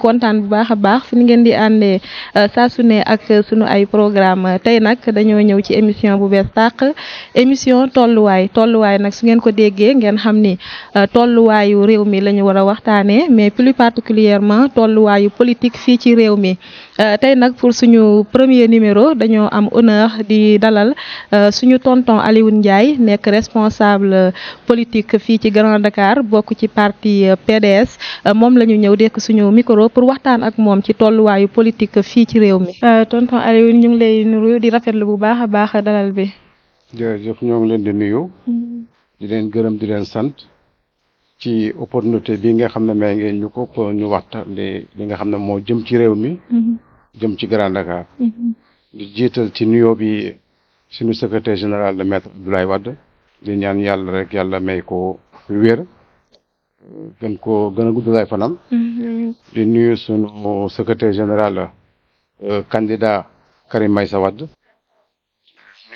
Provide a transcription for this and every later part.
kontaan bu baax a baax fi ngeen di àndee saa su ne ak sunu ay programme tey nag dañoo ñëw ci émission bu bees tàq émission tolluwaay nag su ngeen ko déggee ngeen xam ni tolluwaayu réew mi la ñu war a waxtaanee mais plus particulièrement tolluwaayu politique fii ci réew mi tey nag pour suñu premier numéro dañoo am honneur di dalal suñu tonton Alioune Ndiaye nekk responsable politique fii ci Grand Dakar bokk ci parti PDS moom la ñu ñëw dekk suñu micro pour waxtaan ak moom ci tolluwaayu politique fii ci réew mi. tonton Alioune ñu ngi lay nuyu di rafetlu bu baax a baax dalal bi. jërëjëf ñoo ngi leen di nuyu. di leen gërëm di leen sant ci opportunité bi nga xam ne may ngeen ñu ko pour ñu waxtaan li nga xam ne moo jëm ci réew mi. jëm ci Grand Dakar. di jiital ci nuyoo bi suñu secrétaire général de maître Abdoulaye Wade di ñaan yàlla rek yàlla may ko wér gën a guddal ay fanam. di nuyu suñu secrétaire général candidat Karim Meïssa Wade.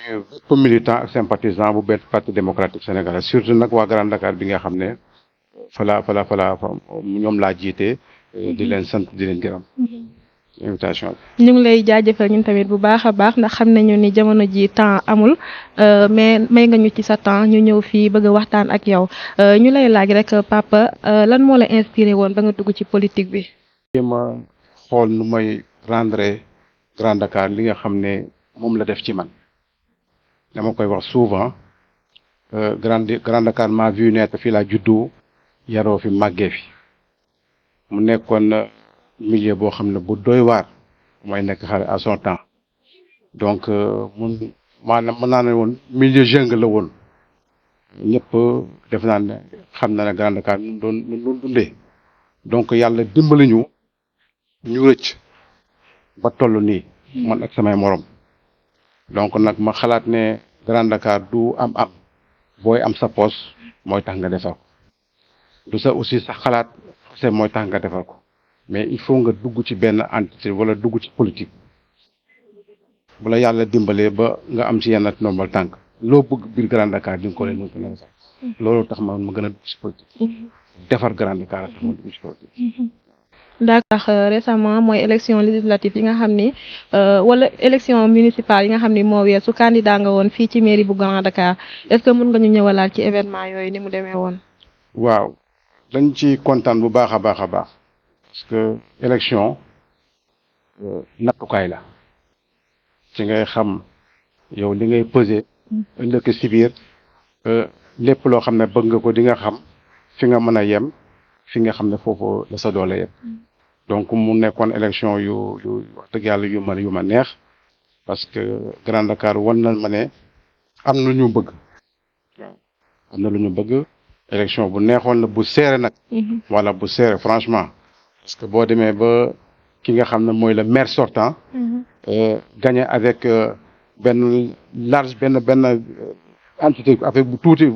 nuyu bépp militant ak sympathisant bu benn parti démocratique sénégalais surtout nag waa Grand Dakar bi nga xam ne fala ñoom laa jiite di leen sant di leen gërëm. invitation bi. ñu ngi lay jaajëfal ñun tamit bu baax a baax ndax xam nañu ni jamono ji temps amul mais may nga ñu ci sa temps ñu ñëw fii bëgg a waxtaan ak yow ñu lay laaj rek papa lan moo la inspiré woon ba nga dugg ci politique bi. ma xool nu may rendre Grand Dakar li nga xam ne moom la def ci man dama koy wax souvent Grand Dakar m'a vu naître fii laa juddu yaroo fi màggee fi mu nekkoon milieu boo xam ne bu doy waar mooy nekk xale à son temps donc maanaam mën naa ne woon milieu jungle la woon ñëpp def naa ne xam na ne Grand Dakar nu doon dundee donc yàlla dimbali ñu rëcc ba toll nii man ak samay morom donc nag ma xalaat ne Grand Dakar du am booy am sa poche mooy tax nga defar ko du sa aussi sa xalaat c'est mooy tax nga defar ko mais il faut nga dugg ci benn entité wala dugg ci politique bu la yàlla dimbalee ba nga am ci yenn nombal tànk loo bëgg biir Grand Dakar di nga ko leen mën a sax loolu tax ma gën a dugg ci politique defar Grand Dakar tax ma dugg ci politique. d'accord récemment mooy élection législative yi nga xam ni wala élection municipale yi nga xam ni moo weesu candidat nga woon fii ci mairie bu Grand Dakar est-ce que mën nga ñu ñëwalaat ci événement yooyu ni mu demee woon. waaw dañ ci kontaan bu baax a baax a baax. parce que élection nattukaay la ci ngay xam yow li ngay peser ëllëg si biir lépp loo xam ne bëgg nga ko di nga xam fi nga mën a yem fi nga xam ne foofu la sa doole yem donc mu nekkoon élection yu wax dëgg yàlla yu ma neex parce que Grand Dakar wan na ma ne am na lu ñu bëgg am na lu ñu bëgg élection bu neexoon la bu serré nag wala bu serré franchement parce que boo demee ba ki nga xam ne mooy le maire sortant gagné avec benn entité avec bu tuuti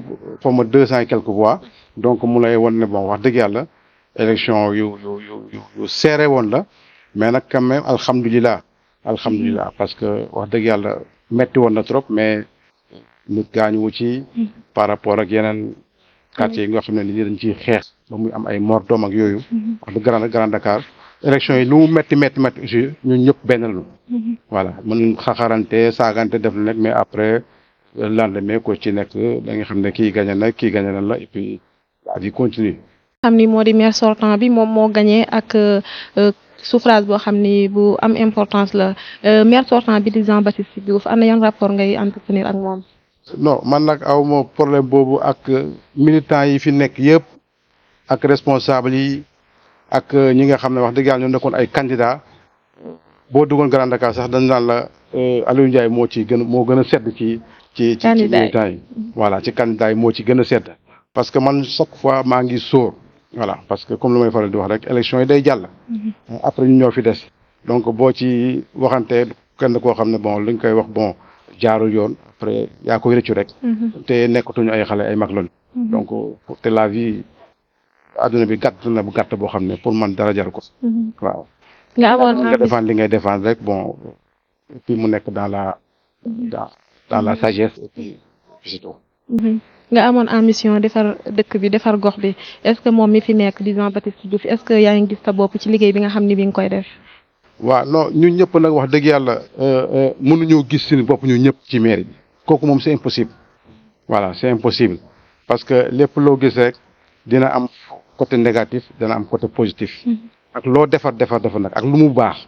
xaw ma 200 et quelques voix donc mu lay won ne bon wax dëgg yàlla élection yu serré woon la mais nag quand même alhamdulilah parce que wax dëgg yàlla metti woon na trop mais nit gaañu wu ci par rapport ak yeneen quartier yi nga xam ne nit ñi dañ ciy xeex ba muy am ay mort doom ak yooyu wax dëgg Grand Dakar élection yi lu mu metti aussi ñun ñëpp benn lañu voilà mën xaxarante saagante def lu nekk mais après lendemain ko ci nekk da nga xam ne kii gagné na la et puis la vie continue. xam ni moo di maire sortant bi moom moo gagné ak suffrage boo xam ni bu am importance la maire sortant bi di Jean Baptiste Diouf am na yan rapport ngay entretenir ak moom. non man nag aw ma problème boobu ak militants yi fi nekk yëpp ak responsable yi ak ñi nga xam ne wax dëgg yàlla ñoo nekkoon ay candidats boo duggoon Grand Dakar sax dañ naan la Aliou Ndiaye moo gën a sedd ci militants yi voilà ci candidats yi moo ci gën a sedd parce que man chaque fois maa ngi sóor voilà parce que comme lu may faral di wax rek élection yi day jàll après ñu ñoo fi des donc boo ci waxantee kenn koo xam ne bon li ñu koy wax bon jaarul yoon après yaa koy rëccu rek te nekkatuñu ay xale ay mag lañu donc te la vie adduna bi gàtt na bu gàtt boo xam ne pour man dara jar ko waaw nga défendre li ngay défendre rek bon et puis mu nekk dans la sagesse et puis c'est tout nga amoon ambition defar dëkk bi defar gox bi est-ce que moom mi fi nekk di Jean-Baptiste Diouf est-ce que yaa ngi gis sa bopp ci liggéey bi nga xam ni bi nga koy def. waaw non ñun ñëpp nag wax dëgg yàlla mënuñoo gis suñu bopp ñun ñëpp ci mairie bi kooku moom c'est impossible voilà c'est impossible parce que lépp loo gis rek dina am côté négatif dina am côté positif ak loo defar nag ak lu mu baax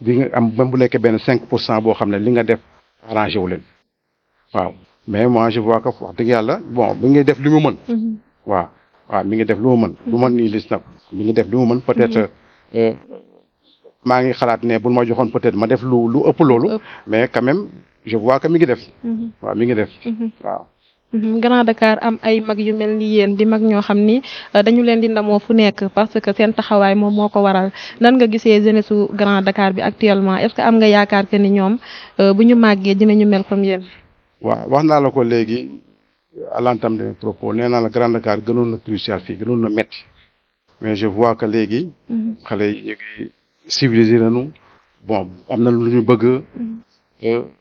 di nga am même bu nekkee benn 5% boo xam ne li nga def arrangé wu leen waaw mais moi je vois que wax dëgg yàlla bon mi ngi def li mu mën waaw mi ngi def lu mu mën lu mën nii lis nag mi ngi def li mu mën peut-être maa ngi xalaat ne bu ma joxoon peut-être ma def lu ëpp loolu mais quand même je vois que mi ngi def waaw mi ngi def waaw Grand Dakar am ay mag yu mel ni yéen di mag ñoo xam ni dañu leen di ndamoo fu nekk parce que seen taxawaay moom moo ko waral nan nga gisee jeunesse su Grand Dakar bi actuellement est-ce que am nga yaakaar que ni ñoom bu ñu màggee dinañu mel comme yéen. waaw wax naa la ko léegi à l'entame de mes propos nee naa la Grand Dakar gënoon na crucial fii gënoon na métti mais je vois que léegi xale yi ñu ngi civilisé nañu bon am na lu ñu bëgg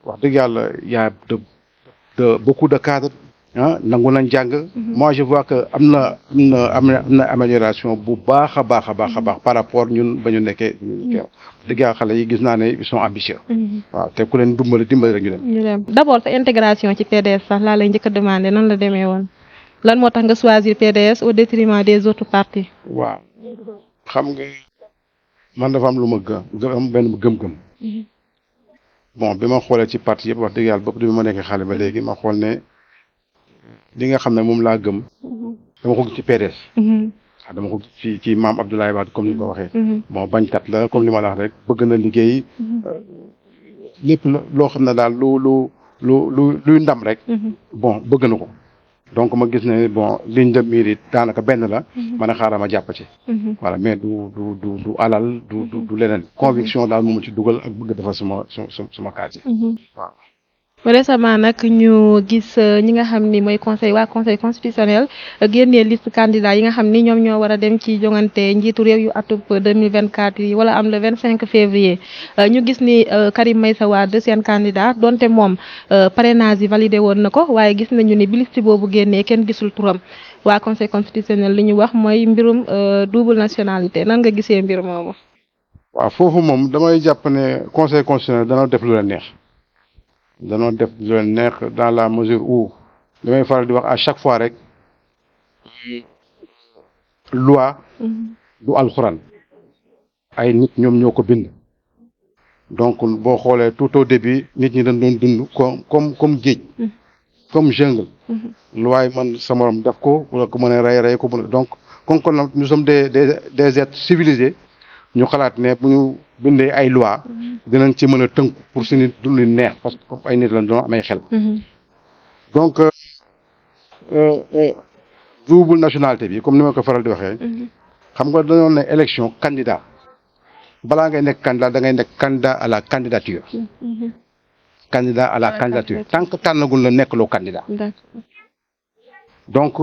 wax dëgg yàlla y a de beaucoup de cadres nangu nañ jàng moi je vois que am na amélioration bu baax a baax par rapport ñun ba ñu nekkee dëgg yàlla xale yi gis naa ne ils sont ambitieux waaw te ku leen dimbali rek ñu dem d'abord sa intégration ci PDS sax laa lay njëkk a demandé nan la demee woon lan moo tax nga choisir PDS au détriment des autres partis waaw xam nga man dafa am lu ma am benn gëm-gëm bon bi ma xoolee ci parti yëpp wax dëgg yàlla bopp bi ma nekkee xale ba léegi ma xool ne li nga xam ne moom laa gëm dama ko gis ci PDS dama ko gis ci maam Abdoulaye Wade comme ni ko waxee bon bañkat la comme li ma la wax rek bëgg na liggéey lépp loo xam ne daal luy ndam rek bon bëgg na ko donc ma gis ne bon ligne de mire daanaka benn la man a xaaral ma jàpp ci voilà mais du alal du leneen conviction daal moom ci dugal ak bëgg dafa suma kaas yi waaw récemment nag ñu gis ñi nga xam ni mooy conseil constitutionnel génnee liste candidat yi nga xam ni ñoom ñoo war a dem ci jongante njiitu réew yu atub 2024 yi wala am le 25 février ñu gis ni Karim Meïssa Wade seen candidat donte moom parrainage yi validé woon na ko waaye gis nañu ni bi liste boobu génnee kenn gisul turam waa conseil constitutionnel li ñu wax mooy mbirum double nationalité nan nga gisee mbir moomu. waaw foofu moom damay jàpp ne conseil constitutionnel dana def lu la neex. danoo def lu leen neex dans la mesure où damay faral di wax à chaque fois rek loi du alxuraan ay nit ñoom ñoo ko bind donc boo xoolee tout au début nit ñi dañ doon dund comme géej comme jungle loi yi man sa morom def ko wala ko mën a rey ko mën donc kon nous sommes des êtres civilisés ñu xalaat ne bu ñu bindee ay loi dinañ ci mën a tënk pour suñu dund neex parce que comme ay nit lañ doon amay xel donc double nationalité bi comme ni ma ko faral di waxee xam nga dañoo ne élection candidat balaa ngay nekk candidat da ngay nekk candidat à la candidature candidat à la candidature tant que tànnagul la nekk loo candidat donc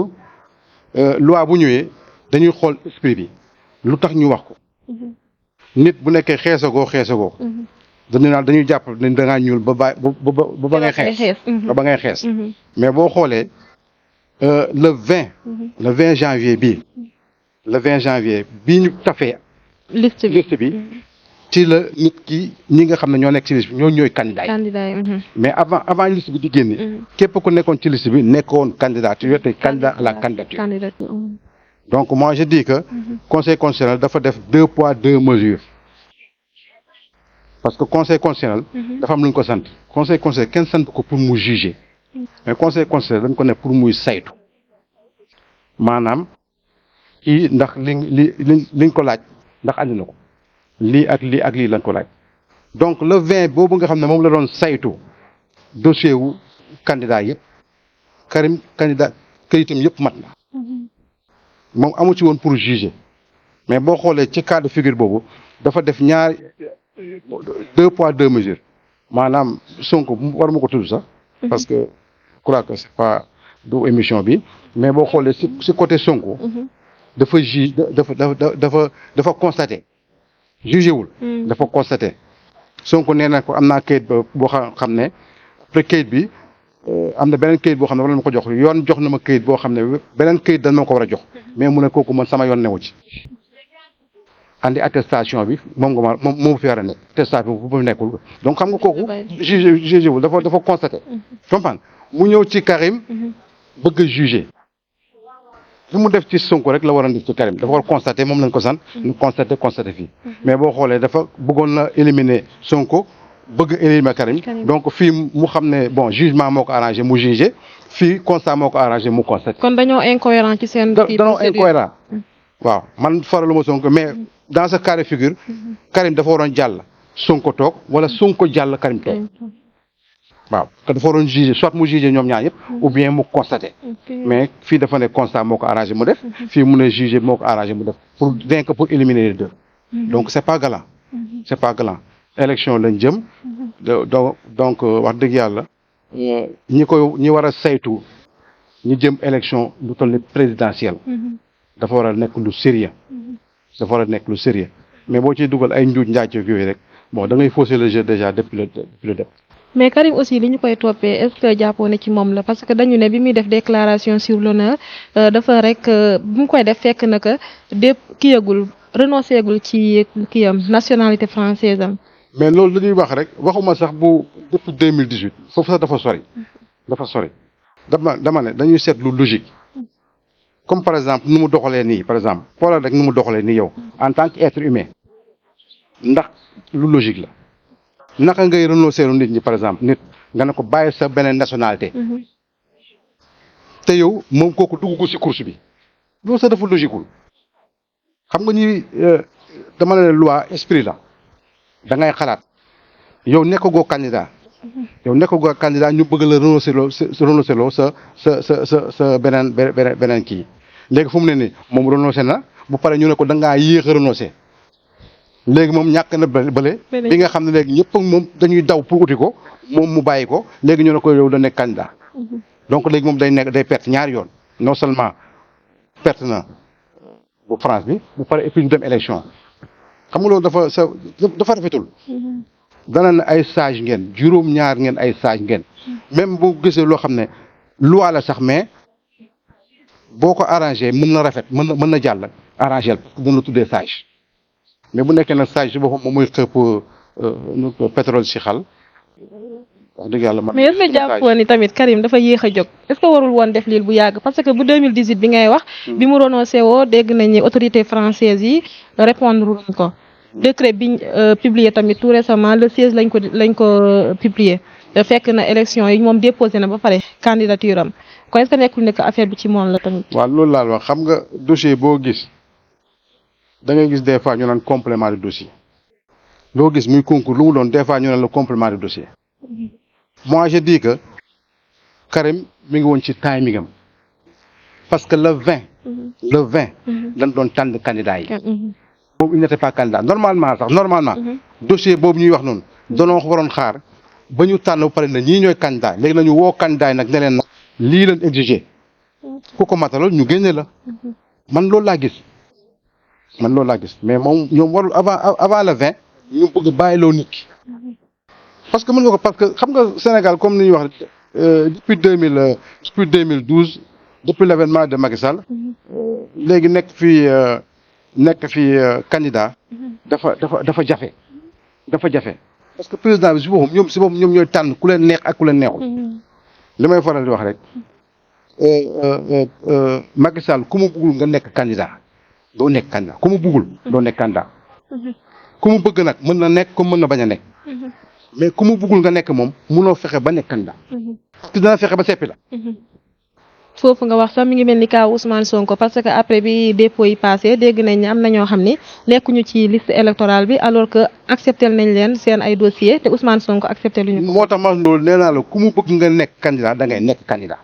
loi bu ñëwee dañuy xool esprit bi lu tax ñu wax ko nit bu nekkee xeesagoo dañuy jàpp ne da ngaa ñuul ba ngay xees mais boo xoolee le 20 janvier bii ñu tafee liste bi ci la nit ki ñi nga xam ne ñoo nekk ci liste bi ñoo ñooy candidat yi mais avant liste bi di génne képp ku nekkoon ci liste bi nekkoon candidat tu es candidat à la candidature donc moi je dis que conseil constitutionnel dafa def 2 poids 2 mesures parce que conseil constitutionnel dafa am lu ñu ko sant conseil constitutionnel kenn sant ko pour mu juger mais conseil constitutionnel dañ ko ne pour muy saytu maanaam kii ndax liñ ko laaj ndax andi na ko lii ak lii lañ ko laaj donc le 20 boobu nga xam ne moom la doon saytu dossier wu candidat yëpp Karim candidat këyitam yëpp mat na moom amu ci woon pour juger mais boo xoolee ci cas de figure boobu dafa def 2 poids 2 mesures maanaam Sonko war ma ko tudd sax parce que je crois que c'est pas du émission bi mais boo xoolee ci côté Sonko dafa dafa constaté jugé wul dafa constaté Sonko nee na ko am naa kayit ba boo xam ne après kayit bi am na beneen këyit boo xam ne war na ma ko jox yoon jox na ma këyit boo xam ne beneen këyit dañ ma ko war a jox mais mu ne kooku man sama yoon newu ci andi attestation bi moom nga ma moom fi war a nekk attestation bi bu nekkul donc xam nga kooku jugé wul dafa constaté comprendre mu ñëw ci Karim bëgg a jugé li mu def ci Sonko rek la war a def ci Karim dafa war constaté moom lañ ko sant ñu constaté fii mais boo xoolee dafa bëggoon na éliminer Sonko bëgg éliminer Karim donc fii mu xam ne bon jugement moo ko arrangé mu jugé fii constat moo ko arrangé mu constaté. kon dañoo incohérent ci seen. dañoo incohérent waaw man faraluma Sonko mais dans ce cas de figure Karim dafa waroon jàll Sonko toog wala Sonko jàll Karim toog waaw te dafa waroon jugé soit mu jugé ñoom ñaar yëpp ou bien mu constaté mais fii dafa ne constat moo ko arrangé mu def fii mu ne jugé moo ko arrangé mu def pour rien que pour éliminer les deux donc c'est pas galant élection lañ jëm donc wax dëgg yàlla ñi war a saytu ñi jëm élection lu toll ni présidentielle dafa war a nekk lu sérieux mais boo ciy dugal ay njuuj njaaj yooyu rek bon da ngay fausser le jeu déjà depuis le début. mais Karim aussi li ñu koy toppee est-ce que jàppoo ne ci moom la parce que dañu ne bi muy def déclaration sur l'honneur dafa rek bi mu koy def fekk na que renoncé gul ci kiyam nationalité française am. mais loolu dañuy wax rek waxuma sax bu depuis 2018 foofu sax dafa sori dama ne dañuy seet lu logique comme par exemple nu mu doxalee nii par exemple xoolal rek nu mu doxalee nii yow en tant qu'être humain ndax lu logique la naka ngay renoncer nit ñi par exemple nit nga ne ko bàyyi sa beneen nationalité te yow moom kooku dugg ko ci course bi loolu sax dafa logiqueul xam nga ñi dama ne loi esprit la da ngay xalaat yow nekkagoo candidat ñu bëgg la renoncer loo sa beneen kii léegi fu mu ne nii moom renoncé na bu pare ñu ne ko da ngaa yéex a renoncé léegi moom ñàkk na bële bi nga xam ne léegi ñëpp moom dañuy daw pour uti ko moom mu bàyyi ko léegi ñu ne ko yow da nekk candidat donc léegi moom day perte ñaari yoon non seulement perte na bu France bi bu pare et puis ñu dem élection xam nga loolu dafa rafetul dana ne ay sage ngeen juróom-ñaar ngeen ay sage ngeen même boo gisee loo xam ne loi la sax mais boo ko arrangé mën na rafet mën na jàll arrangé parce que dana tuddee sage mais bu nekkee nag sage si boppam moom muy xëpp pétrole si xal wax dëgg yàlla man. mais est-ce que jàppoon ni tamit Karim dafa yéex a jóg est-ce que warul woon def lii bu yàgg parce que bu 2018 bi ngay wax. bi mu renoncé woo dégg nañ ni autorité française yi répondre luñ ko. décret biñ publié tamit tout récemment le 16 lañ ko publié fekk na élection yi moom déposé na ba pare candidature am kon est-ce que nekkul ne que affaire bi ci moom la tamit. waaw loolu laal wax xam nga dossier boo gis da ngay gis des fois ñu naan complément de dossier loo gis muy concours lu mu doon des fois ñu naan le complément de dossier. moi je dis que Karim mi ngi woon ci timing am parce que le 20 lañ doon tànn candidat yi. boobu il n'était pas candidat normalement dossier boobu ñuy wax noonu danoo waroon xaar ba ñu tànn ba pare na ñii ñooy candidat léegi nañu woo candidat yi nag ne leen nag lii leen exigé ku ko matalal ñu génne la man loolu laa gis mais moom ñoom warul avant le 20 ñu bëgg bàyyiloo nit ki parce que mën nga ko parce que xam nga Sénégal comme ni ñuy wax depuis 2012 depuis l'avènement de Macky Sall léegi nekk fii candidat dafa jafe parce que président bi si boppam ñoom ñooy tànn ku leen neex ak ku leen neexul li may faral di wax rek Macky Sall ku mu bëggul nga nekk candidat doo nekk candidat ku mu bëggul doo nekk candidat ku mu bëgg nag mën na nekk comme mën na bañ a nekk mais ku mu bëggul nga nekk moom mënoo fexe ba nekk candidat parce que dana fexe ba seppi la. foofu nga wax sax mi ngi mel ni kaw Ousmane Sonko parce que après bi dépôt yi passé dégg nañ ne am na ñoo xam ni nekkuñu ci liste électorale bi alors que accepté nañ leen seen ay dossiers te Ousmane Sonko accepté luñu ko. moo tax ma loolu nee naa la ku mu bëgg nga nekk candidat da ngay nekk candidat.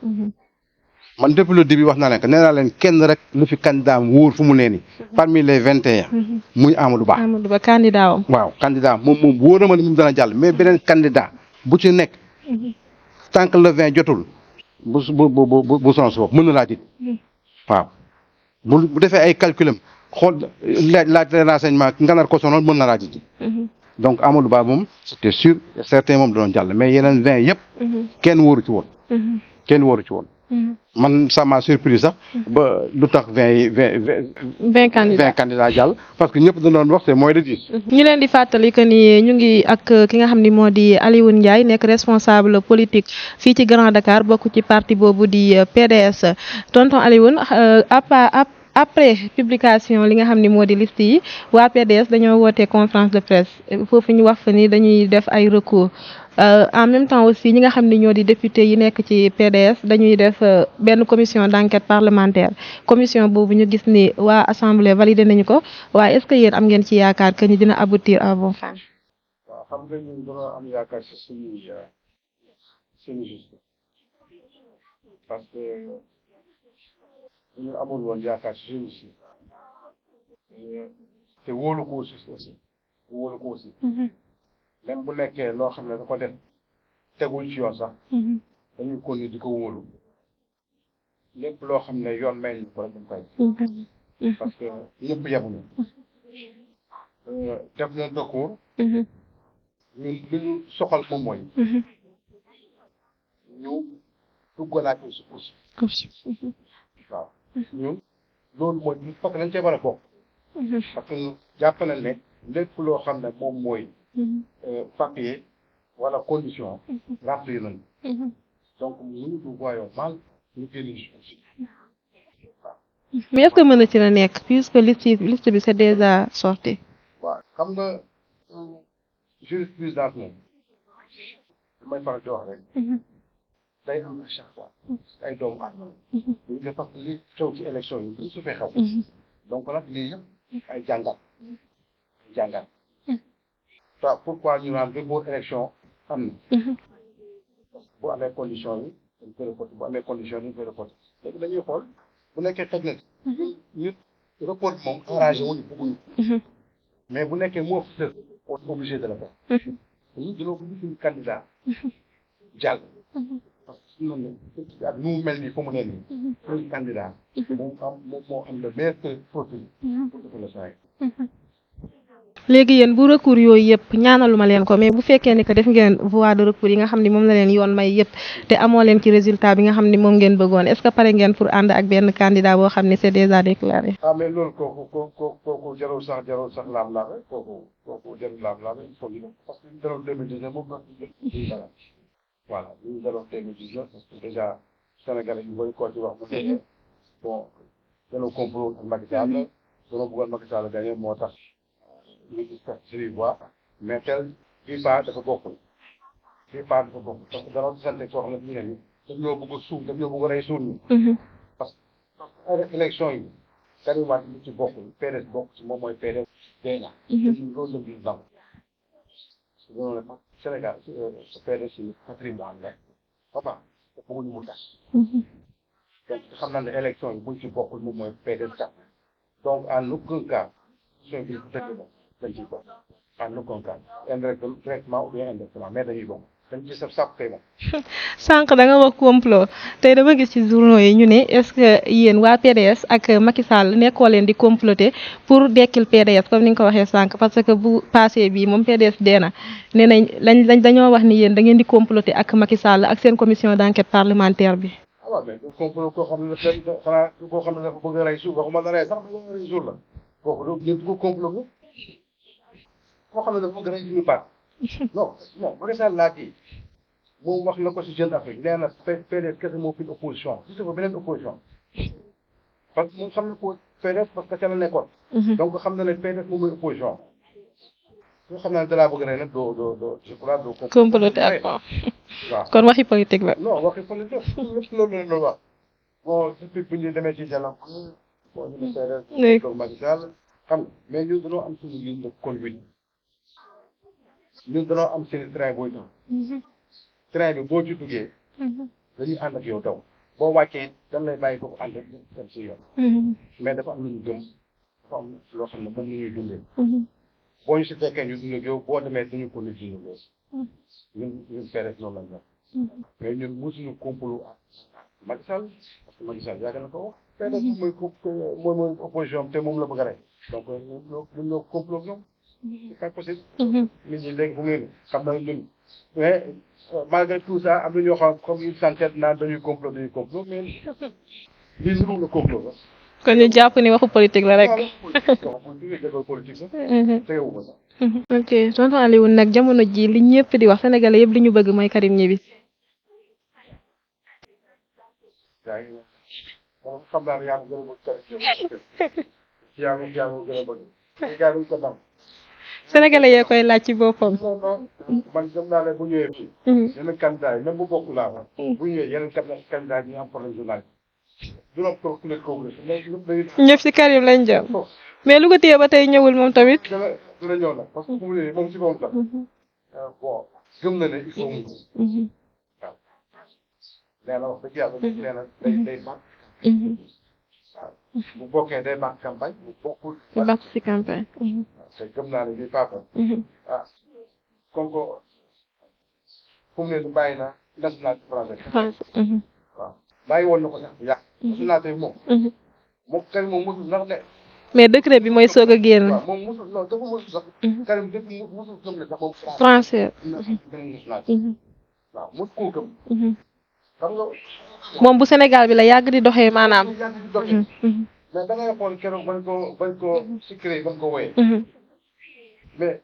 man depuis le début wax naa leen que nee naa leen kenn rek lu fi candidat am wóor fu mu nee nii. parmi les 21. muy Amadou Ba. Amadou Ba candidat am. waaw candidat moom wóor na ma ni moom dana jàll mais beneen candidat bu ci nekk. tant que le 20 jotul. bu sonal sa bopp mën na laa dit waaw bu defee ay calculam xool laaj renseignement nga nar ko sonal mën na laa dit donc Amadou Ba moom c'était sûr et certain moom doon jàll mais yeneen 20 yëpp kenn wóoru ci woon kenn wóoru ci woon man ça m'a surpris sax ba lu tax 20 candidats jàll parce que ñëpp dañ doon wax c'est moins de 10. ñu leen di fàttali que ni ñu ngi ak ki nga xam ni moo di Alioune Ndiaye nekk responsable politique fii ci Grand Dakar bokk ci parti boobu di PDS tonton Alioune après publication li nga xam ni moo di liste yi waa PDS dañoo woote conférence de presse foofu ñu wax fa ni dañuy def ay recours en même temps aussi ñi nga xam ni ñoo di député yi nekk ci PDS dañuy def benn commission d'enquête parlementaire commission boobu ñu gis ni waa assemblée validé nañu ko waaye est-ce que yéen am ngeen ci yaakaar que ni dina aboutir à bon fin. waaw xam nga ñun dañoo am yaakaar ci suñu justice parce que ñu amul woon yaakaar ci suñu justice te wóolu ko aussi même bu nekkee loo xam ne da ko def tegul ci yoon sax dañuy continuer di ko wóolu lépp loo xam ne yoon may ñu ko rek dañ koy parce que ñëpp yemuñu def na recours ñun li ñu soxal moom mooy ñu duggalaat ko si waaw ñun loolu mooy parce que dañ cee war a bokk parce que jàpp nañ ne lépp loo xam ne moom mooy papier wala condition remplir nañu donc nous voyons mal ñu génn si waaw. mais est-ce que mën na ci la nekk puisque liste bi c'est déjà sorti. waaw xam nga jurisprudence moom li may faral di wax rek day am à chaque fois ay doomu aadama ñu def parce que li xew ci élection yi duñ su fee xew donc nag lii yëpp ay jàngat pourquoi ñu naan report élection am na bu amee condition yi dañ koy reporté bu amee condition yi dañ koy reporté léegi dañuy xool bu nekkee xëj na ñu report moom arrangé wuñu bëgguñu mais bu nekkee moo fi on est obligé de le faire ñu dañoo bëgg suñu candidat jàll parce que suñu noonu ak nu mu mel nii fu mu ne nii suñu candidat moom moo am le meilleur profil pour defar le saa léegi yéen bu recours yooyu yëpp ñaanaluma leen ko mais bu fekkee ni que def ngeen voie de recours yi nga xam ni moom la leen yoon may yëpp te amoo leen ci résultat bi nga xam ni moom ngeen bëggoon est-ce que pare ngeen pour ànd ak benn candidat boo xam ni c'est déjà déclaré. mais loolu kooku jarul sax laam-laame kooku jarul laam-laame il faut ñu parce que ñu daloon 2019 moom la ñu dara voilà ñu daloon 2019 parce que déjà Sénégalais yu bëri koo ci wax mu ne bon dañoo complot ak Macky Sall dañoo bëggoon Macky Sall gagné moo tax ñu gis sax suñuy voix mais tel dafa bokkul parce que danoon sante koo xam ne ñu ne ni daf ñoo bëgg a suuf daf ñoo bëgg a rey suul ñu parce que élection yi Karim Wade ñu ci bokkul PDS bokk ci moom mooy PDS dee ñun loolu la ñu daw loolu la Sénégal PDS yi patrimoine la papa te bëgguñu mu tas donc xam naa ne élection yi buñ ci bokkul moom mooy PDS kat donc en aucun cas suñu bi dëgg la dañ ciy bokk en aucun cas indirectement ou bien indirectement mais dañuy bokk dañ ci saf kay moom. sànq da nga wax complot tey dama gis ci journaux yi ñu ne est-ce que yéen waa PDS ak Macky Sall nekkoo leen di comploter pour dekkil PDS comme ni nga ko waxee sànq parce que bu passé bii moom PDS dee na nee nañ dañoo wax ni yéen da ngeen di comploter ak Macky Sall ak seen commission d'enquête parlementaire bi. waaw mais du complot koo xam ne xanaa koo xam ne dafa bëgg a rey suuf waxuma la rey sax bëgg a rey suuf la kooku du ko complot koo xam ne dafa bëgg a rey suñu baat non Macky Sall laa kii moom wax na ko si Jeune Afrique nee na PDS kese moo fi opposition gis nga beneen opposition parce que moom xam na ko PDS parce que ca la nekkoon donc xam na ne PDS moom mooy opposition soo xam naa ne dalaa bëgg a rey nag doo je crois doo comploter ak moom waaw kon waxi politique la non waxi politique lépp loolu la wax bon depuis bu ñu demee ci dialogue bon ñu ne PDS donc Macky Sall xam nga mais ñun dañoo am suñu ligne de conduite ñun dañoo am seen train booy daw train bi boo ci duggee dañuy ànd ak yow daw boo wàccee dañ lay bàyyi ko ànd ak dem si yoon mais dafa am lu ñu gëm dafa am loo xam ne moom la ñuy dundee boo ñu si fekkee ñu dund ak yow boo demee duñu ko nit dund loolu ñun PDS noonu lañ def mais ñun mosuñu complot ak Macky Sall parce que Macky Sall yàgg na ko wax PDS mooy opposition te moom la bëgg a rey donc ñun ñoo complot ñoom c'est pas possible. nit ñi léegi bu ngeen xam na ñun mais malgré tout ça am na ñoo xam comme ils s'entêtent naan dañuy complot mais lii niru la complot la. kon ñu jàpp ni waxu politique la rek. politique sax tegewu ko sax. ok tonton Aliou nag jamono ji li ñëpp di wax sénégalais yëpp li ñu bëgg mooy Karim ñibbisi. yaa ngi moom xam naa ne yaa ngi gën a bëgg Karim yaa ngi gën a bëgg. gars yi ko dam. sénégalais yee koy laaj ci boppam. non non man gëm naa ne bu ñëwee fii. yeneen candidat yi même bu bokk laa wax. bu ñëwee yeneen candidat yi ñu am problème journal du la ko ku nekk kooku ñëpp si Karim lañ jëm. mais lu ko téye ba tey ñëwul moom tamit. dina ñëw nag parce que fu mu ne moom si moom sax. bon gëm na ne il faut mu. waaw. nee na wax dëgg yàlla nee na day baax. waaw bu bokkee day baax campagne bu bokkul. day baax si campagne. te gëm naa ne bii papa. ah comme que fu mu ne nii bàyyi naa national français. waaw bàyyi woon na ko sax bu yàq. national moom. moom Karim moom mosul sax de. mais décret bi mooy soog a génn. waaw moom mosul non dafa mosul sax. Karim depuis mosul gëm ne sax moom. français. waaw mosu koo gëm. xam nga. moom bu Sénégal bi la yàgg di doxee maanaam. yàgg di doxee. mais da ngay xool keroog bañ ko sucré bañ ko woyee. mais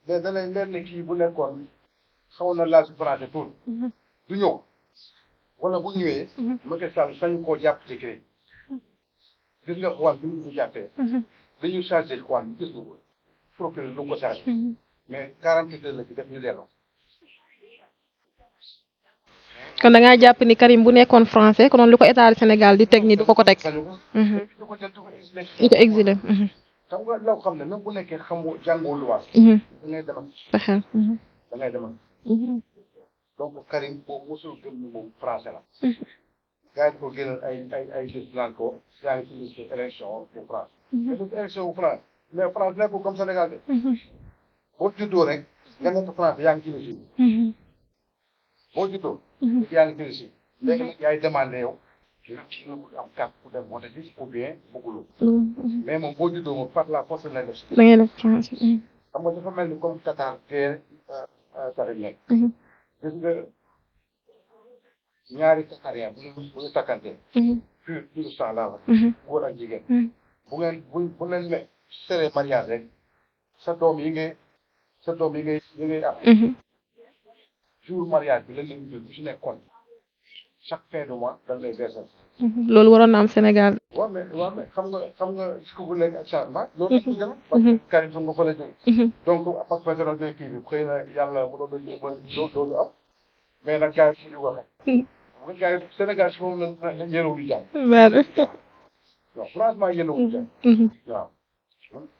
da lay leer ne kii bu nekkoon xaw na laal si français tuuti. du ñëw wala bu ñëwee. Macky Sall sañu koo jàpp ci CREI. gis nga xool bi ñu ko jàppee. dañu chargé xool gis nga ko procureur lu ko chargé. mais 48 heures la ci def ñu delloo. kon da ngaa jàpp ni Karim bu nekkoon français konoon lu ko état du Sénégal di teg nii du ko ko teg. du ko exilé. xam nga loo xam ne même bu nekkee xamoo jàngoo luwaas. da ngay demal. da ngay demal. donc Karim boobu mosul gëm ni moom français la. gars yi ko génneel ay gis naan ko yaa ngi ci liste élection bu France. liste élection bu France mais France nekkul comme Sénégal de. boo juddoo rek nga nekk France yaa ngi ci liste. boo juddoo. yaa ngi ci liste. léegi nag yaay demandé yow. nga am carte pour dem moo tax ou bien bëgguloo. mais moom boo juddoo moom par la force lay def. da ngay def France. xam nga dafa mel ni comme Qatar te Karim nekk. gis nga ñaari Qatarien bu ñu takkante. plus sang laa wax. góor ak jigéen. bu leen ne seree mariage rek sa doom yi ngay am. jour mariage bi lañ leen jël bu si nekkoon chaque fin de mois dañ lay versé. loolu waroon na am Sénégal. waaw mais xam nga ku bu nekk ak changement. loolu la ñu gën a. parce que Karim xam nga fa la jógee. donc parce que pétrole bi kii bi xëy na yàlla mu doon doon am mais nag gars yi ñu waxee. bu gars yi Sénégal si moom la yéenewul jàng. waaw franchement yéenewul jàng. waaw.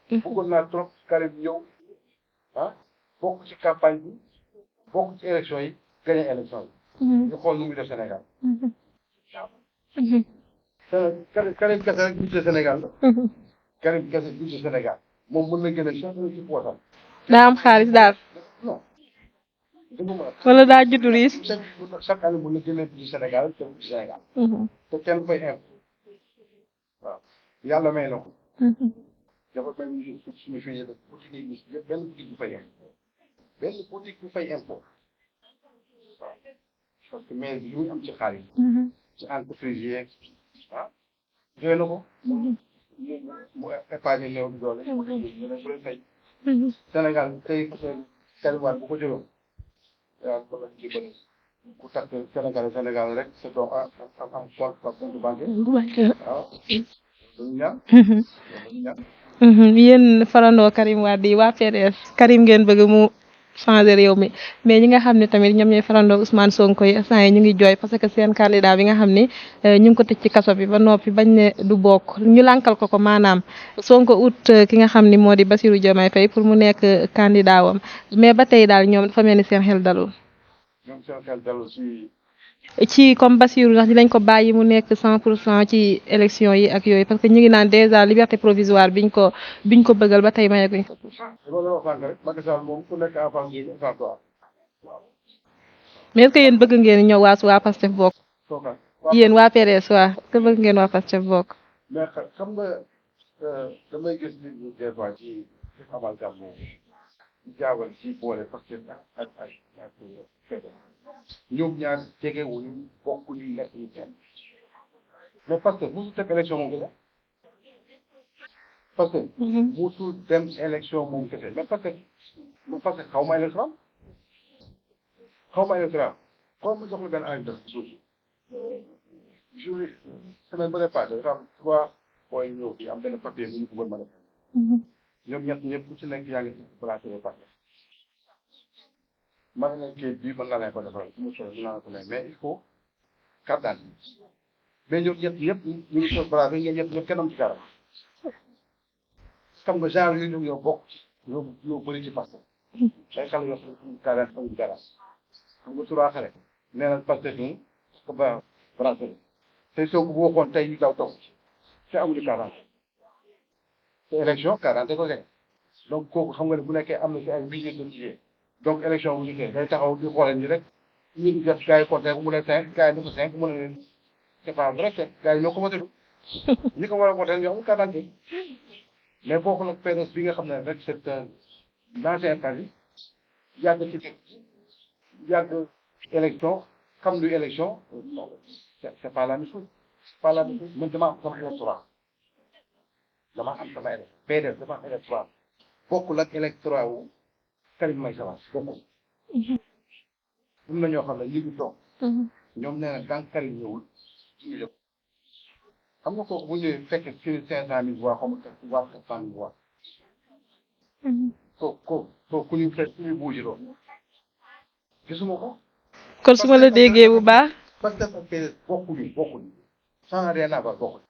bëggoon naa trop Karim ñëw bokk ci campagne bi bokk ci élection yi gagné élection yi. ñu xool nu muy def Sénégal. Karim kese rek budget Sénégal la. Karim kese budget Sénégal moom mën na gën a chaque ci poosam. daa am xaalis daal. non. wala daa judd riis. chaque année mën na gën a budget Sénégal te budget Sénégal. te kenn fay impôt. waaw yàlla may na ko. dafa mel ni suñu fii yëpp boutique yi gis yëpp benn boutique bu fay impôt. benn boutique bu fay impôt. waaw parce que maire bi ñu am ci xaalis. ci entreprise yeeg jooy na ko. mu épargne néew bi doole. bu leen fay. Sénégal tey Karim Wade bu ko jëloon. yaa ko la jébal ku takk Sénégal rek sa doom am compte bancaire. waaw. dañu ñaan. yéen farandoo Karim Wade yi waa PDS Karim ngeen bëgg mu changer réew mi mais ñi nga xam ne tamit ñoom ñooy farandoo Ousmane Sonko yi instant yi ñu ngi jooy parce que seen candidat bi nga xam ni ñu ngi ko tëj ci kaso bi ba noppi bañ ne du bokk ñu lànkal ko maanaam Sonko ut ki nga xam ni moo di Bassirou Diomaye Faye pour mu nekk candidat wam mais ba tey daal ñoom dafa mel ni seen xel dalul. ñoom seen xel dalul ci comme Bassirou ndax dinañ ko bàyyi mu nekk 100% ci élection yi ak yooyu parce que ñu ngi naan déjà liberté provisoire biñ ko bëggal ba tey mayeguñ ko. loolu la wax sànq rek Macky Sall moom ku nekk en face de mais est-ce que yéen bëgg ngeen ñëw waa Pastef bokk. yéen waa PDS waa est-ce que bëgg ngeen waa Pastef bokk. mais xam nga damay gis nit ñi des fois ci amalgame boobu jaawal ci boole parce que ak ñoom ñaar jegewuñu bokkuñu nekk ñu kenn mais parce que musu teg élection moom kese parce que musu dem élection moom kese mais parce que xaw ma électoral comme ma jox la benn anecdote jour semaine ba passé dafa am 3 points ñëw fi am benn papier bu ñu bëggoon ma def ñoom ñett ñëpp ku ci nekk yaa ngi placé le papier man nañ kayit bii mën naa leen ko defaral su ma soxla mën naa la ko may mais il faut carte d'identité mais ñoom ñett ñëpp ñu ngi soog placé ñoom ñett ñëpp kenn am ci dara xam nga genre yooyu ñoo bokk ñoo bëri ci passé day xale yoo xam ne carte d'identité amuñ dara xam nga trois xale nee na passé nii ko ba placé tey soo ko waxoon tey ñu daw taw te amuñu carte d'identité te élection carte d'identité ko gañ donc kooku xam nga ne bu nekkee am na ci ay milliers de milliers donc élection bu ñu koy day taxaw di xoolee ni rek ñu ngi def gars yi compté mu ne 5 gars yi ni ko 5 mu ne leen c'est pas vrai que gars yi ñoo ko voté ñi ko war a voté ñoo amul carte d'identité mais boo ko nag PDS bi nga xam ne rek c'est un ancien candidat yàgg ci yàgg élection xam lu élection c'est pas la même chose c'est pas la même chose man dama am sama électorat PDS dama am électorat bokkul ak électorat wu Karim Meïssa Wade bokkul am na ñoo xam ne ñu ngi toog ñoom nee na tant Karim ñëwul ñu yëpp xam nga kooku bu ñëwee fekk ci 500 000 voix xaw ma 400 000 voix kooku ku ñu fekk ku ñu buuji loolu gisuma ko kon su ma la déggee bu baax parce que ak PDS bokkuñu sans rien à voir bokkuñu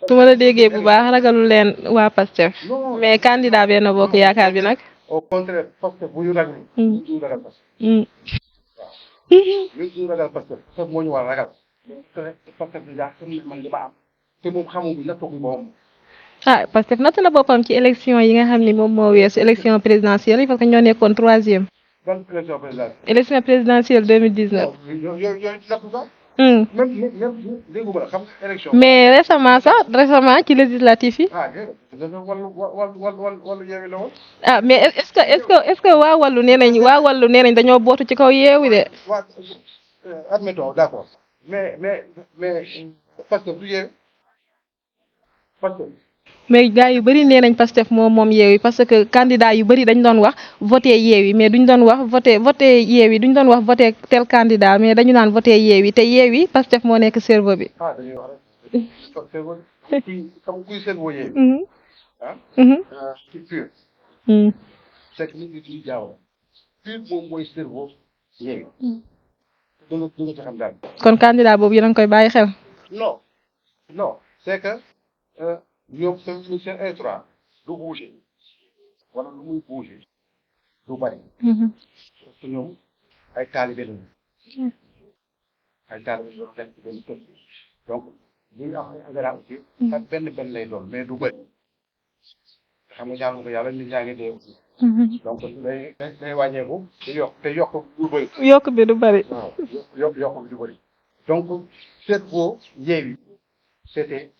su ma la déggee bu baax ragalu leen waa Pastef mais candidat Benno Bokk Yaakaar bi nag au contraire parce que bu ñu ragal ñu duñu ragal Pastef waaw ñu duñu ragal Pastef moo ñu war a ragal parce que déjà xam ne man li ma am te moom xamuñu natt ko moom ah Pastef natt na boppam ci élection yi nga xam ni moom moo weesu élection présidentielle yi parce que ñoo nekkoon 3e. ban élection présidentielle. élection présidentielle 2019. yooyu natt sax. même déggu ma la xam nga élection. mais récemment ci législatif yi. ah déedéet wàllu yeewi la woon. ah mais est-ce que waa wàllu nee nañ dañoo bootu ci kaw yeewi de. waaw admettons d'accord mais parce que du yeewi parce que. mais gars yu bëri nee nañ Pastef moom yeewi parce que candidat yu bëri dañ doon wax voté yeewi mais duñ doon wax voté yeewi duñ doon wax voté tel candidat mais dañu naan voté yeewi te yeewi Pastef moo nekk cerveau bi. ah dañuy wax rek cerveau kuy cerveau yeewi. ci pur. c'est que nit ñi duñu jaaw pur moom mooy cerveau yeewi. du nga ci xam daal. kon candidat boobu yéen a ngi koy bàyyi xel. non c'est que. ñoom seen électorat du bouger wala lu muy bouger du bari. parce que ñoom ay taalibe lañu. ñoo nekk ci benn kër donc bu ñu am ay agara aussi. ak benn lay doon mais du bëri. xam nga ñaanu ko yàlla nit ñaa ngi dee aussi. donc day wàññeeku te yokk du bëri. yokk bi du bëri. waaw yokk bi du bëri. donc cerveau Yewwi c'était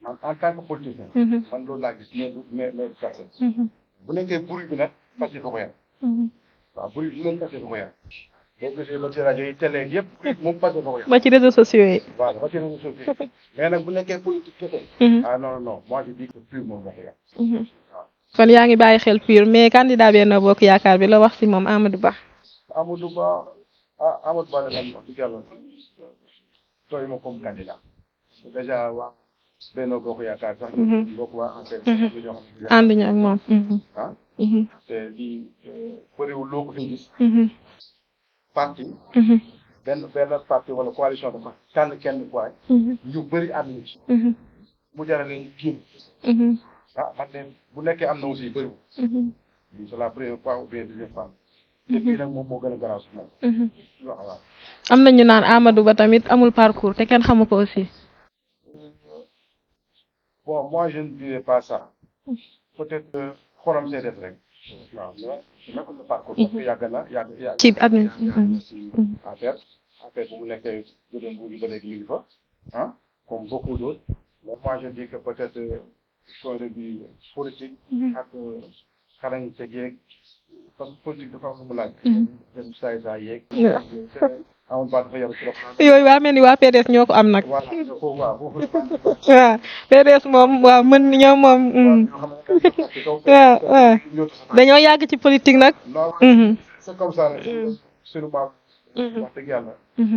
en tant que politicien. man loolu laa gis mais personne. bu nekkee bruit bi nag parce que ko yar. waaw bruit bi moom parce que ko yar. boo gisee ba ci rajo yi télé yëpp moom parce que ko yar. ba ci réseaux sociaux yi. voilà ba ci réseaux sociaux yi. mais nag bu nekkee politique kese. ah non moi je dis que PUR moom moo ko yar. waaw. kon yaa ngi bàyyi xel PUR mais candidat Benno Bokk Yaakaar bi la wax si moom Amadou Ba. Amadou Ba dana wax dëgg yàlla tooy ma comme candidat déjà waa Benno Bokk Yaakaar sax. bokk waa ànd ñu ak moom. ah. te lii bëriwul loo ko fi gis. parti. benn parti wala coalition dafa tànn kenn quoi. ñu bëri ànd ñu ci. mu jaral leen génn. man de bu nekkee am na aussi bëriwul. c'est la première fois ou bien deuxième fois. te bii nag moom moo gën a garaaw si moom. waaw. am na ñu naan Amadou Ba tamit amul parcours te kenn xamu ko aussi. Bon, moi, je ne dirais pas ça. Peut-être xolam see def rek. waaw mais nekkul na parcours. parce que yàgg na. ci administration. affaire bu mu nekkee guddoon bu ñu ba léegi ñu ngi fa. comme beaucoup d'autres. mais moi je dis que peut-être point de vue politique ak xarañte yeeg parce que politique dafa am lu mu laaj dem saa yeeg amul baat dafa yaru ci loxo yooyu waa mel ni waa PDS ñoo ko am nag. voilà foofu waaw foofu waaw PDS moom waaw mën ñoom moom. waaw waaw dañoo yàgg ci politique nag. c'est comme ça rek suñu maam wax dëgg yàlla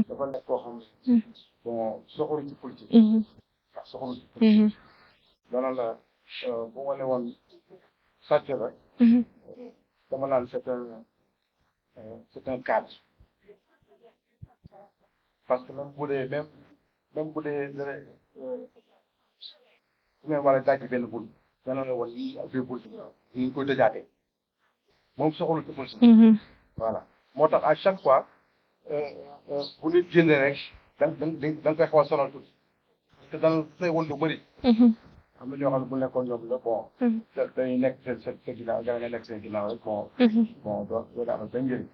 dafa nekk koo xam ne bon soxalu ci politique waaw soxalu ci politique dana la bu ma ne woon sàcc rek dama naan c'est un cadre parce que même bu dee même bu dee su ngeen war a dajji benn bul dana la woon lii ak bul ñu koy dëjaatee moom soxalu ci politique voilà moo tax à chaque fois bu nit jëndee rek da nga koy xaw a sonal tuuti parce que dana lay woon lu bëri am na ñoo xam ne bu nekkoon ñoom la bon dañuy nekk seen ginnaaw nga nga nekk seen ginnaaw rek bon doo amal benn njëriñ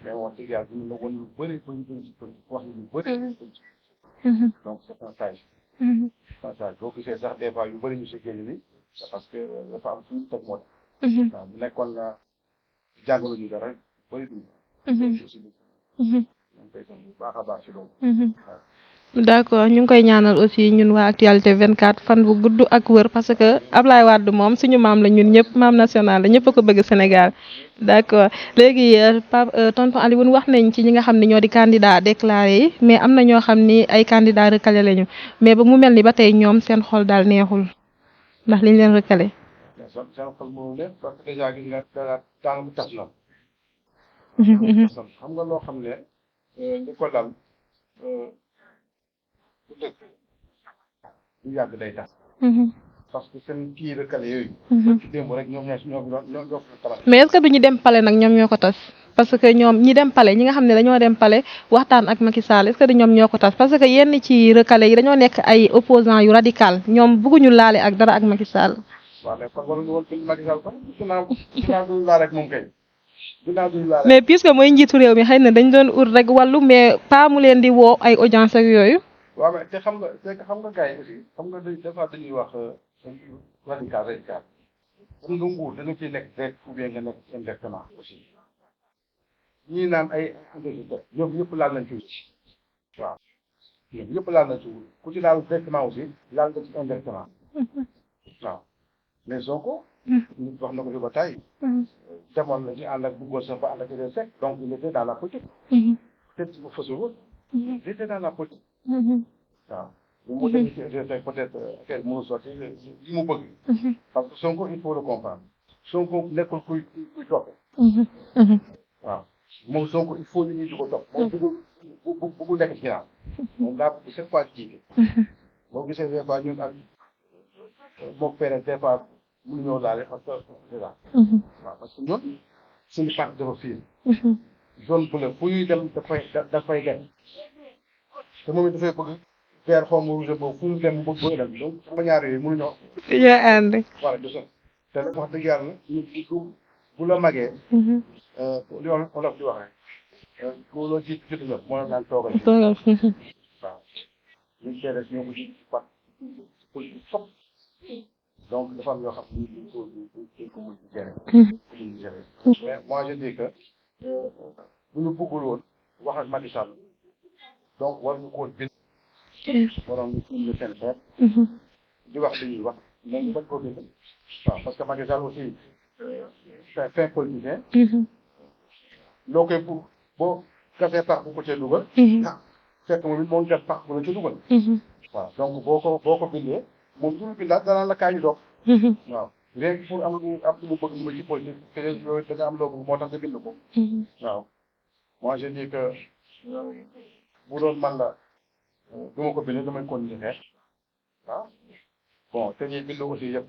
mais wax dëgg yàlla dina la woon lu bëri bëri wax lu bëri donc c'est un stage boo gisee sax des fois yu bëri ñu si génn ni c'est parce que dafa am suñu teg moo tax waaw bu nekkoon na jàngalu ñu dara bëri du baax a baax ci loolu d'accord ñu ngi koy ñaanal aussi ñun waa Actualité 24 fan bu gudd ak wër parce que Ablaye Wade moom suñu maam la ñun ñëpp maam national la ñëpp a ko bëgg Sénégal d'accord léegi Pape tonton Alioune wax nañ ci ñi nga xam ne ñoo di candidat déclaré yi mais am na ñoo xam ni ay candidat recalé lañu mais ba mu mel ni ba tey ñoom seen xol daal neexul ndax liñ leen recalé. seen xol moo neex parce que déjà gis nga temps bu tas na. xam nga loo xam ne li ko dal bu dëkk du yàgg day tas. parce que seen kii recalé yooyu. ci démb rek ñoom ñoo mais est-ce que du ñu dem palais nag ñoom ñoo ko tas parce que ñoom ñi dem palais ñi nga xam ne dañoo dem palais waxtaan ak Macky Sall est-ce que du ñoom ñoo ko tas parce que yenn ci recalé yi dañoo nekk ay opposants yu radical ñoom bëgguñu laale ak dara ak Macky Sall. waaw mais kon waruñu woon bind Macky Sall ginnaaw duñu laal rek moom kay. mais puisque mooy njiitu réew mi xëy na dañ doon ut rek wàllu mais pas mu leen di woo ay audience ak yooyu. waaw mais te xam nga gars yi aussi xam nga des fois dañuy wax radical. xam nga nguur da nga ciy nekk direct ou bien nga nekk indirectement aussi ñii naan ay indirectement ñoom ñëpp laal nañ ci waaw ñoom ñëpp laal nañ ci ku ci laal directement aussi laal nga ci indirectement waaw mais Sonko nit wax na ko fi ba tey demoon na ci ànd ak bëggoon sax ba ànd ak Idrissa Seck donc il était dans la politique peut-être bu fasul woon il était dans la politique waaw bu mu demee ci Idrissa Seck peut-être affaire mënu sotti li mu bëgg parce que Sonko il faut le comprendre Sonko nekkul kuy topp waaw moom Sonko il faut nit ñi di ko topp moom bëggul nekk ci ginnaaw moom daa bëgg chaque fois jiite boo gisee des fois ñun ak moom péré des fois mënu ñëw laale parce que voilà waaw parce que ñun suñu parti dafa fiir zone bleue fu ñuy dem dafay dem te moom it dafay bëgg vert xaw ma rouge boobu fu ñu dem bëgg bëgg dem donc xam nga ñaar yooyu mënu ñoo ñoo ànd voilà du te nag wax dëgg yàlla bu la magee li olof di wax rek ku la jiit jotu la moo la naan toogal waaw ñun PDS ñoo ko jiit pat politique fop donc dafa am yoo xam ne ñu ko mën di gérer mais moi je dis que bu ñu bëggul woon wax ak Macky Sall donc war ñu koo bind waroon ñu bind seen xeet di wax li ñuy wax mais bañ koo bind waaw parce que Macky Sall aussi c'est fin politicien loo koy pour boo gasee pax bu ko cee dugal fekk moom it moo ngi gas pax bu la ca dugal waaw donc boo ko bindee moom suñu bindaat danaa la kaay ñu doog waaw léegi pour am lu mu bëgg lu ma ci politique te yooyu da nga am loo bëgg moo tax nga bind ko waaw moi je dis que bu doon man la du ma ko bind damay continuer xeex waaw bon te ñuy bind aussi yëpp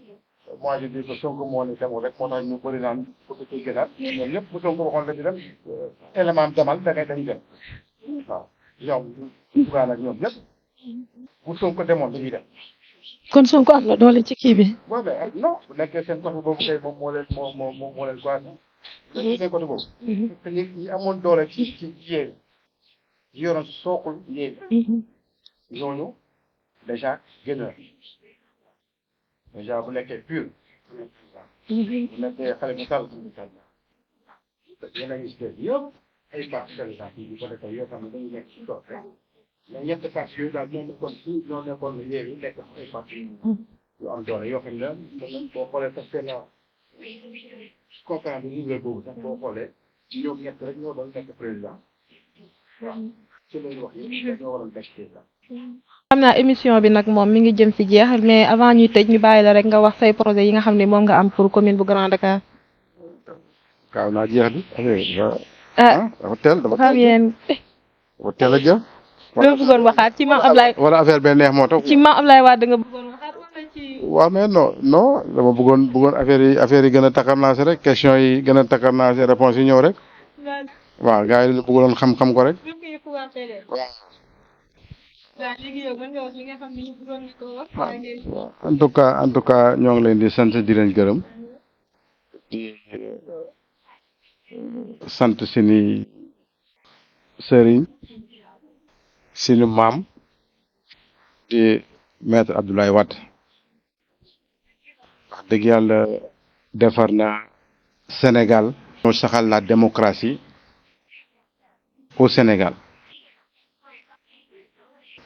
moi je dis que Sonko moo ne demul rek moo tax ñu bëri naan bëgg ci gënaat ñoom ñëpp bu Sonko waxoon la ñu dem élément am demal da ngay dañuy dem waaw ñoom bugaan ak ñoom ñëpp bu Sonko demoon dañuy dem kon Sonko am na doole ci kii bi. waaw mais non bu nekkee seen côté boobu kay moom moo leen quoi seen côté boobu. te ñi amoon doole ci yéen ñi yoroon sookul yéen ñooñu déjà génn déjà bu nekkee pur bu nekkee xale bu sal yéen a ngi si yëpp ay parti président yi ko defee yoo xam ne dañu nekk ci toog rek mais ñetti parti yooyu daal ñoo nekkoon fii ñoo nekkoon léegi nekk ay parti yu am doole yoo xam ne boo xoolee parce que la conférence bi nouvelle boobu sax boo xoolee ñoom ñett rek ñoo doon nekk président waaw ci lañu wax yëpp ñoo waroon nekk président. xam naa émission bi nag moom mi ngi jëm ci jeex mais avant ñuy tëj ñu bàyyi la rek nga wax say projet yi nga xam ne moom nga am pour commune bu Grand Dakar. gaaw naa jeex di dafa teel xam yéen dafa teel a jeex. loo bëggoon waxaat ci maam Ablaye. wala affaire bee neex moo tax. ci maam Ablaye Wade nga bëggoon waxaat wala ci. waaw mais non dama bëggoon affaire yi gën a takkarnaase rek question yi gën a takkarnaase réponse yi ñëw rek. waaw gars yi bëggoon xam ko rek. waaw. en tout cas ñoo ngi leen di sant di leen gërëm di sant suñu sëriñ suñu maam di maître Abdoulaye Wade wax dëgg yàlla defar na Sénégal. moo saxal la démocratie au Sénégal.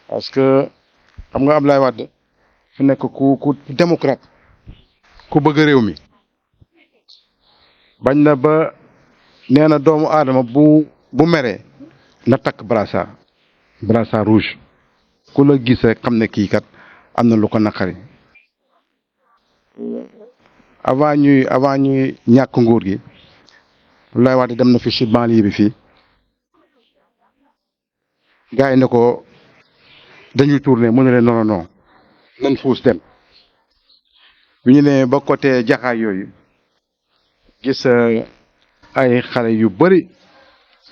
parce que xam nga Abdoulaye Wade fu nekk ku démocrate ku bëgg réew mi bañ na ba nee na doomu aadama bu meree na takk brassard rouge ku la gis rek xam ne kii kat am na lu ko naqari. avant ñuy ñàkk nguur gi Abdoulaye Wade dem na fi ci banlieue bi fii gars yi ne ko dañuy tourner mu ne leen non nañ fuus dem bi ñu ne ba côté jaxaay yooyu gis ay xale yu bari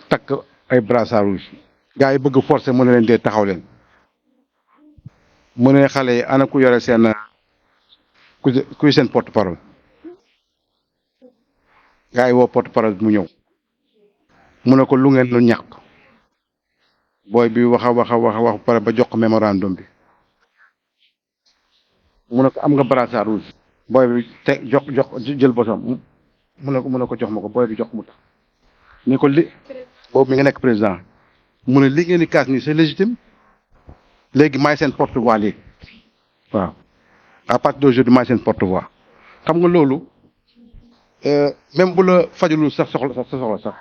takk ay brassard rouge gars yi bëgg forcer mu ne leen dee taxaw leen mu ne xale yi ana ku yore seen kuy seen porte parole gars yi woo porte parole bi mu ñëw mu ne ko lu ngeen lu ñàkk booy bi wax pare ba jox ko mémorandum bi mu ne ko am nga brassard rouge booy bi te jox jël bosam mu ne ko jox ma ko booy bi jox mu tax ni ko li boobu mi nga nekk président mu ne li ngeen di kaas nii c'est légitime léegi maay seen porte-voix léegi waaw à partir d'aujourd'hui maay seen porte-voix xam nga loolu même bu la fajulul sax soxla sax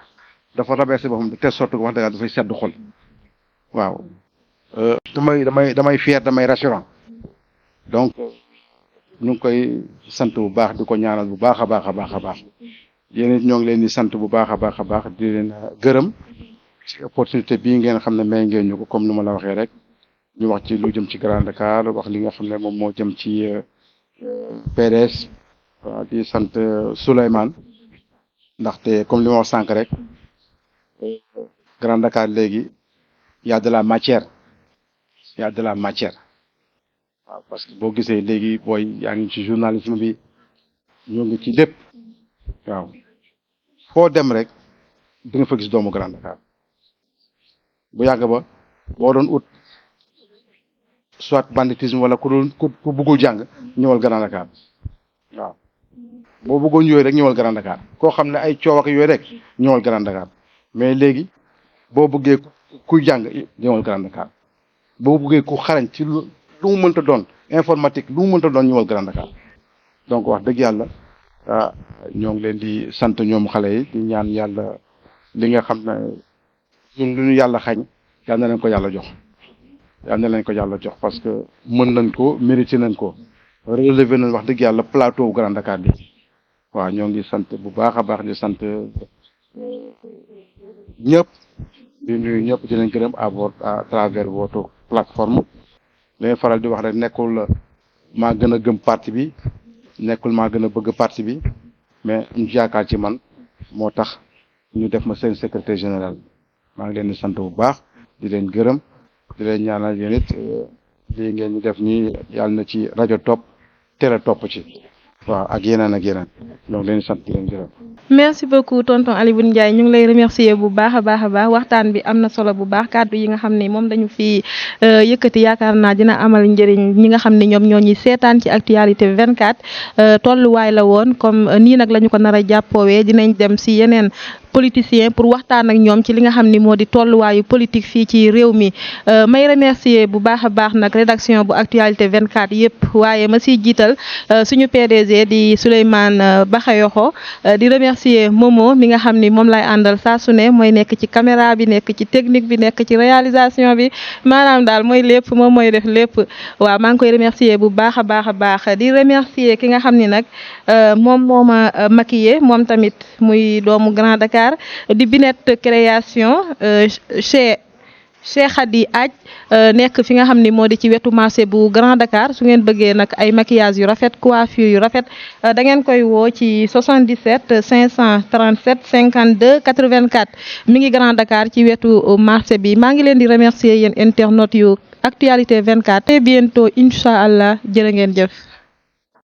dafa rabaissé boo xam de telle sorte que wax dëgg dafay sedd xol waaw damay fier damay rassurant donc ñu ngi koy sant bu baax di ko ñaanal bu baax a baax yéen it ñoo ngi leen di sant bu baax a baax di leen gërëm ci opportunité bii ngeen xam ne may ngeen ñu ko comme ni ma la waxee rek ñu wax ci lu jëm ci Grand Dakar wax li nga xam ne moom moo jëm ci PDS waaw di sant Souleymane ndaxte comme li ma wax sànq rek Grand Dakar léegi y a de la matière waaw parce que boo gisee léegi booy yaa ngi ci journalisme bi ñoo ngi ci lépp waaw foo dem rek di nga fa gis doomu Grand Dakar bu yàgg ba boo doon ut soit banditisme wala ku bëggul jàng ñëwal Grand Dakar waaw boo bëggoon yooyu rek ñëwal Grand Dakar koo xam ne ay coow ak yooyu rek ñëwal Grand Dakar mais léegi boo bëggee kuy jàng ñëwal Grand Dakar boo bëggee ku xarañ ci lu mu mënta doon informatique lu mu mënta doon ñëwal Grand Dakar donc wax dëgg yàlla ñoo ngi leen di sant ñoom xale yi di ñaan yàlla li nga xam ne ñun lu ñu yàlla xañ yal na leen ko yàlla jox parce que mën nañ ko mérité nañ ko relevé nañ wax dëgg yàlla plateau Grand Dakar bi waaw ñoo ngi sant bu baax a baax di sant ñëpp di nuyu ñëpp di leen gërëm à travers votre plateforme li faral di wax rek nekkul maa gën a gëm parti bi nekkul maa gën a bëgg parti bi mais ñu yaakaar ci man moo tax ñu def ma seen secrétaire général maa ngi leen di sant bu baax di leen gërëm di leen ñaanal yéen it lii ngeen ñu def nii yàlla na ci rajo topp télé topp ci waaw ak yeneen donc leen sant di leen gërëm. merci beaucoup tonton Alioune Ndiaye ñu ngi lay remercier bu baax a baax waxtaan bi am na solo bu baax kàddu yi nga xam ne moom dañu fi yëkkati yaakaar naa dina amal njëriñ ñi nga xam ne ñoom ñoo ñuy seetaan ci actualité 24 tolluwaay la woon comme nii nag la ñu ko nar a jàppoowee dinañ dem si yeneen politicien pour waxtaan ak ñoom ci li nga xam ni moo di tolluwaayu politique fii ci réew mi may remercier bu baax a baax nag rédaction bu actualité 24 yëpp waaye ma siy jiital suñu PDG di Souleymane Bakhayoxo di remercier Momo mi nga xam ni moom lay àndal saa su ne mooy nekk ci caméra bi nekk ci technique bi nekk ci réalisation bi maanaam daal mooy lépp moom mooy def lépp waaw maa ngi koy remercier bu baax a baax di remercier ki nga xam ni nag moom moo ma maquillé moom tamit muy doomu Grand Dakar di Binette création Cheikh Khady Aj nekk fi nga xam ni moo di ci wetu marché bu Grand Dakar su ngeen bëggee nag ay maquillage yu rafet coiffure yu rafet da ngeen koy woo ci 77 537 52 84 mi ngi Grand Dakar ci wetu marché bi maa ngi leen di remercier yéen internautes yu actualité 24 et bientôt incha allah jërë ngeen jëf.